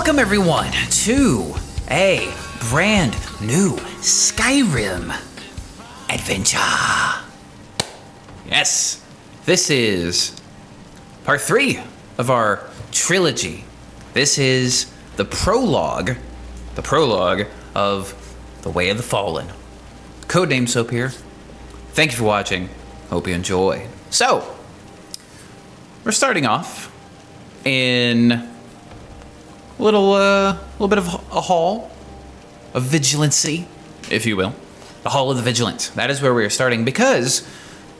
Welcome everyone to a brand new Skyrim adventure. Yes, this is part 3 of our trilogy. This is the prologue of The Way of the Fallen. Codename Soap here. Thank you for watching. Hope you enjoy. So, we're starting off in a little bit of a hall of vigilancy, if you will. The Hall of the Vigilant. That is where we are starting because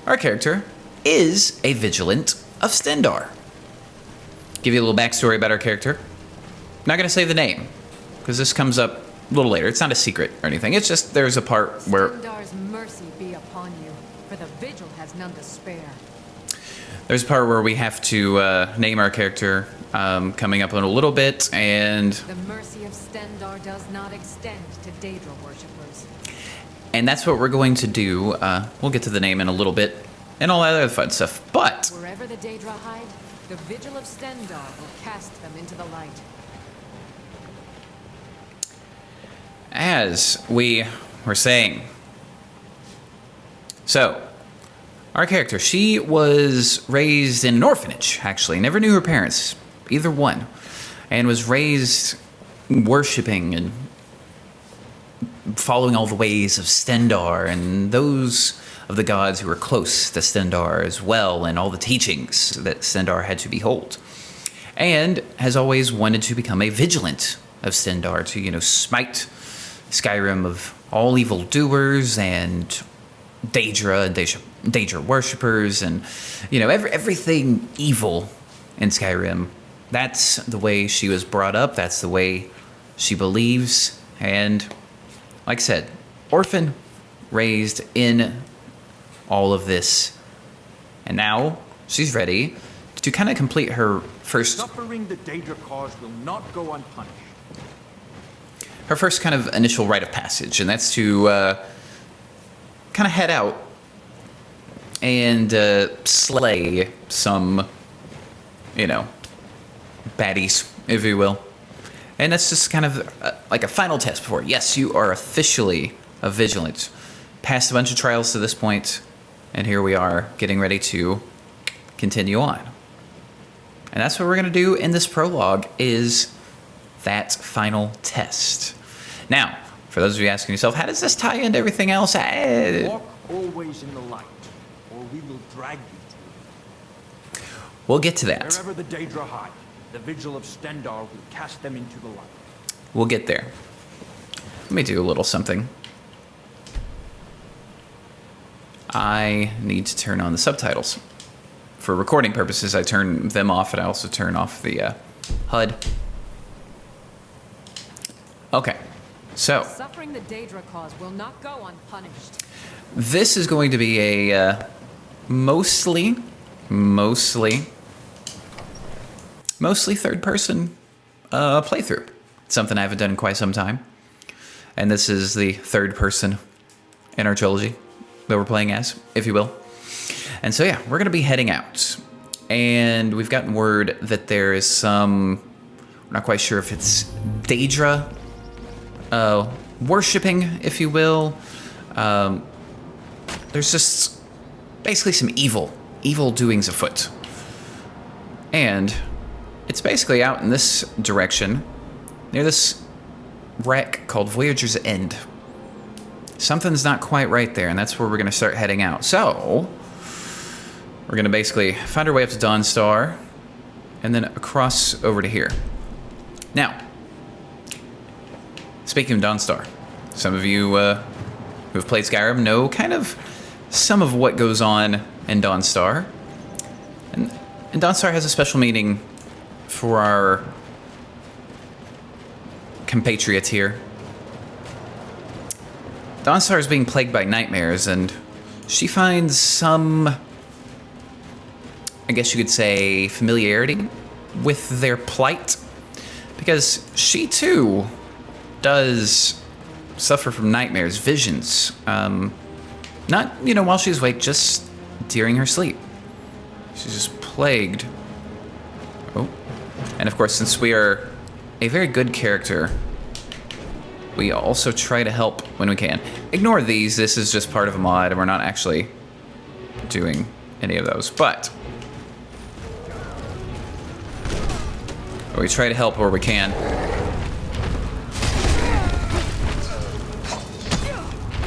our character is a Vigilant of Stendarr. Give you a little backstory about our character. Not going to say the name because this comes up a little later. It's not a secret or anything. It's just there's a part where Stendarr's mercy be upon you, for the vigil has none to spare. there's a part where we have to name our character coming up in a little bit, and The mercy of Stendarr does not extend to Daedra worshippers. that's what we're going to do. We'll get to the name in a little bit and all that other fun stuff. But Wherever the Daedra hide, the vigil of Stendarr will cast them into the light. as we were saying, so our character, she was raised in an orphanage, actually. Never knew her parents, either one, and was raised worshiping and following all the ways of Stendarr and those of the gods who were close to Stendarr as well, and all the teachings that Stendarr had to behold. And has always wanted to become a vigilant of Stendarr to, smite Skyrim of all evildoers and Daedra and Daedra worshippers and, everything evil in Skyrim. That's the way she was brought up. That's the way she believes. And like I said, orphan, raised in all of this. And now she's ready to kind of complete her first... Suffering the Daedra cause will not go unpunished. her first kind of initial rite of passage, and that's to kind of head out and slay some, baddies, if you will. And that's just kind of like a final test before, yes, you are officially a Vigilant. Passed a bunch of trials to this point, and here we are getting ready to continue on. And that's what we're going to do in this prologue, is that final test. Now, for those of you asking yourself, how does this tie into everything else? Walk always in the light, or we will drag you to it. We'll get to that. Wherever the Daedra hide, the vigil of Stendarr will cast them into the light. We'll get there. Let me do a little something. I need to turn on the subtitles. For recording purposes, I turn them off, and I also turn off the HUD. Okay, so Suffering the Daedra cause will not go unpunished. this is going to be a mostly third-person playthrough. It's something I haven't done in quite some time, and this is the third person in our trilogy that we're playing as, if you will. And so yeah, we're going to be heading out, and we've gotten word that there is some, we're not quite sure if it's Daedra worshipping, if you will. There's just basically some evil doings afoot. And it's basically out in this direction, near this wreck called Voyager's End. Something's not quite right there, and that's where we're going to start heading out. So, we're going to basically find our way up to Dawnstar, and then across over to here. Now, speaking of Dawnstar, some of you who have played Skyrim know kind of some of what goes on in Dawnstar. And Dawnstar has a special meaning for our compatriots here. Dawnstar is being plagued by nightmares, and she finds some, I guess you could say, familiarity with their plight, because she too does suffer from nightmares, visions, not, while she's awake, just during her sleep. She's just plagued. Oh, and of course, since we are a very good character, we also try to help when we can. Ignore these. This is just part of a mod, and we're not actually doing any of those. But we try to help where we can.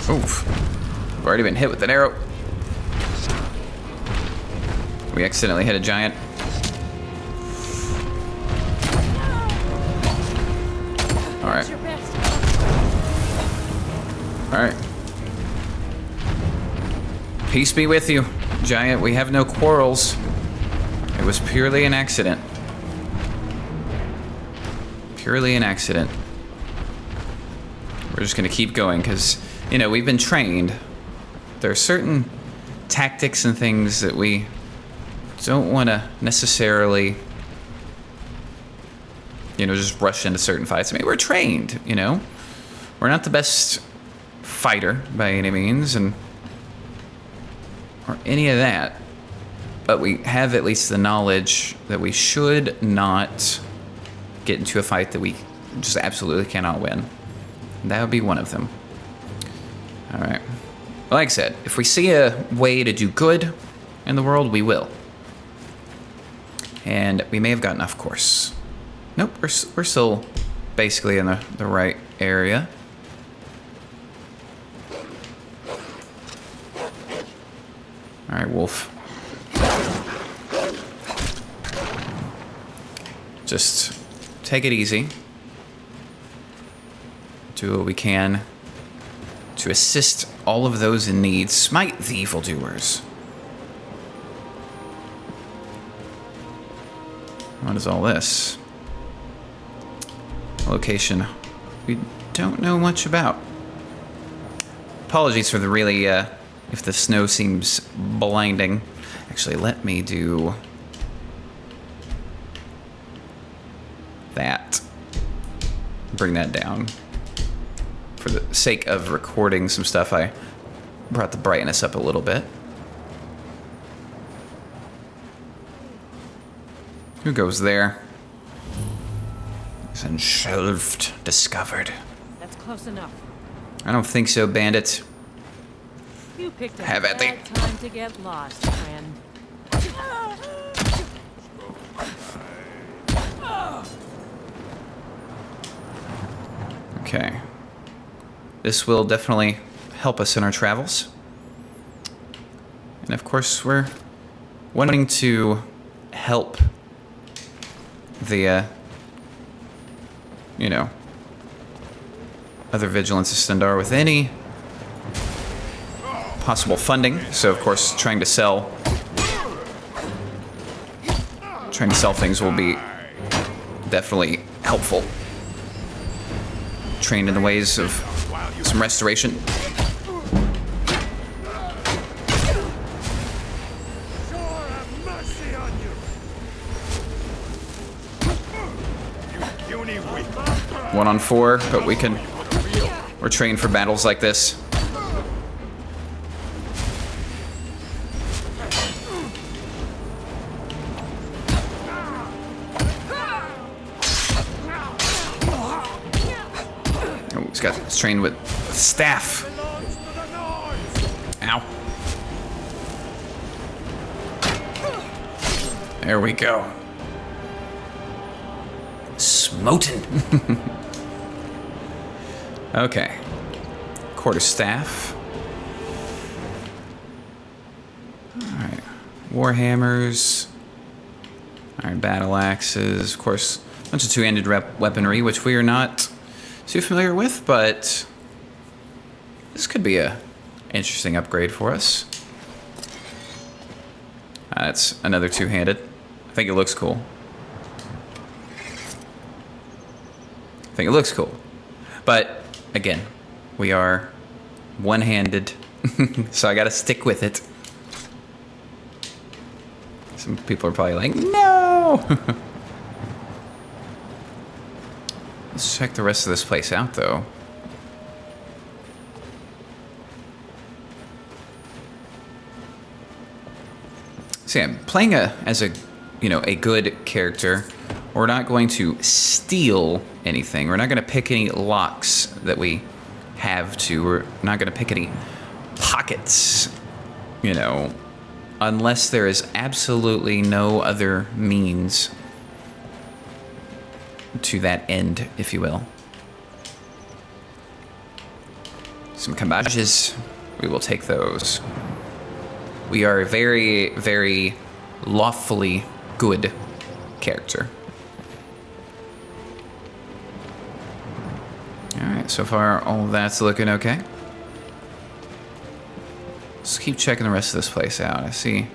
Oof. We've already been hit with an arrow. We accidentally hit a giant. Alright. Alright. Peace be with you, giant. We have no quarrels. It was purely an accident. Purely an accident. We're just gonna keep going because, you know, we've been trained. There are certain tactics and things that we don't want to necessarily, you know, just rush into certain fights. I mean, we're trained, you know. We're not the best fighter by any means, or any of that. But we have at least the knowledge that we should not get into a fight that we just absolutely cannot win. And that would be one of them. All right. Like I said, if we see a way to do good in the world, we will. And we may have gotten off course. Nope, we're still basically in the right area. All right, wolf. Just take it easy. Do what we can to assist all of those in need. Smite the evildoers. What is all this? A location we don't know much about. Apologies for the really, if the snow seems blinding. Actually, let me do that. Bring that down. For the sake of recording some stuff, I brought the brightness up a little bit. Who goes there? It's unshelved, discovered. That's close enough. I don't think so, bandit. You picked a Have at bad thee. time to get lost, friend. Okay. This will definitely help us in our travels. And of course, we're wanting to help the, you know, other vigilance of Stendarr with any possible funding. So, of course, trying to sell things will be definitely helpful. Trained in the ways of some restoration. One on four, but we're trained for battles like this. Oh, he's trained with staff. Ow. There we go. Smoten. Okay. Quarterstaff. Alright. Warhammers. Alright, battle axes. Of course, a bunch of two-handed weaponry, which we are not too familiar with, but this could be a interesting upgrade for us. That's another two-handed. I think it looks cool. But again, we are one-handed, so I gotta stick with it. Some people are probably like, no! Let's check the rest of this place out, though. See, I'm playing as a good character we're not going to steal anything. We're not going to pick any locks that we have to. We're not going to pick any pockets, you know, unless there is absolutely no other means to that end, if you will. Some cabbages, we will take those. We are a very, very lawfully good character. Alright, so far all that's looking okay. Let's keep checking the rest of this place out. I see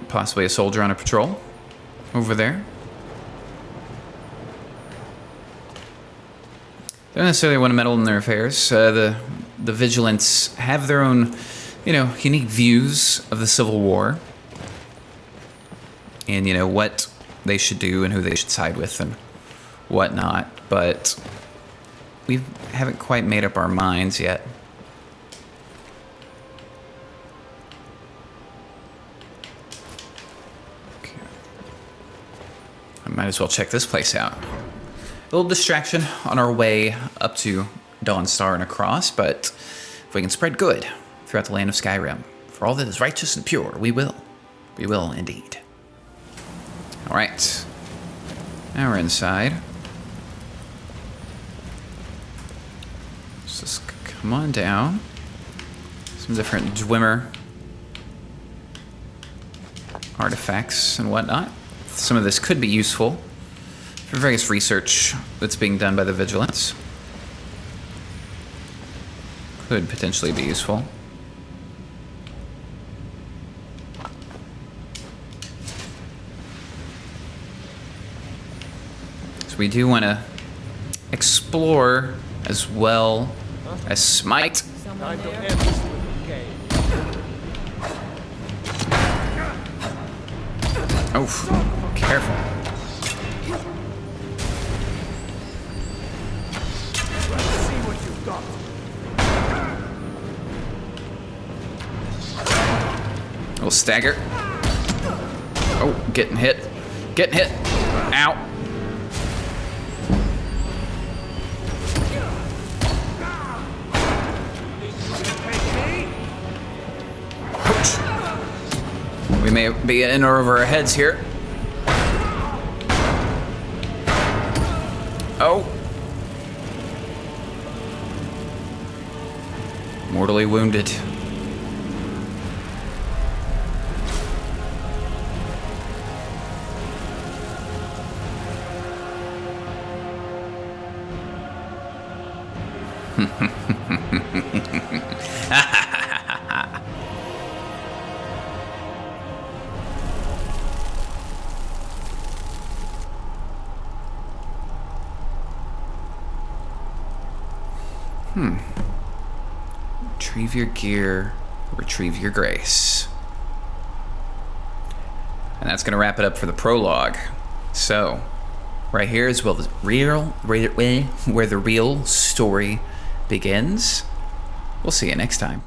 possibly a soldier on a patrol over there. Don't necessarily want to meddle in their affairs. The Vigilants have their own, you know, unique views of the Civil War. And, you know, what they should do and who they should side with and whatnot. But we haven't quite made up our minds yet. Okay. I might as well check this place out. A little distraction on our way up to Dawnstar and across, but if we can spread good throughout the land of Skyrim, for all that is righteous and pure, we will. We will indeed. All right. Now we're inside. Let's just come on down. Some different Dwemer artifacts and whatnot. Some of this could be useful for various research that's being done by the Vigilants. Could potentially be useful. So we do want to explore as well as smite. Someone there? Oh, careful. Little stagger. Oh, getting hit. Getting hit. Ow. Ouch. We may be in or over our heads here. Oh. Mortally wounded. Retrieve your gear, retrieve your grace. And that's going to wrap it up for the prologue. So, right here is where the real story begins. We'll see you next time.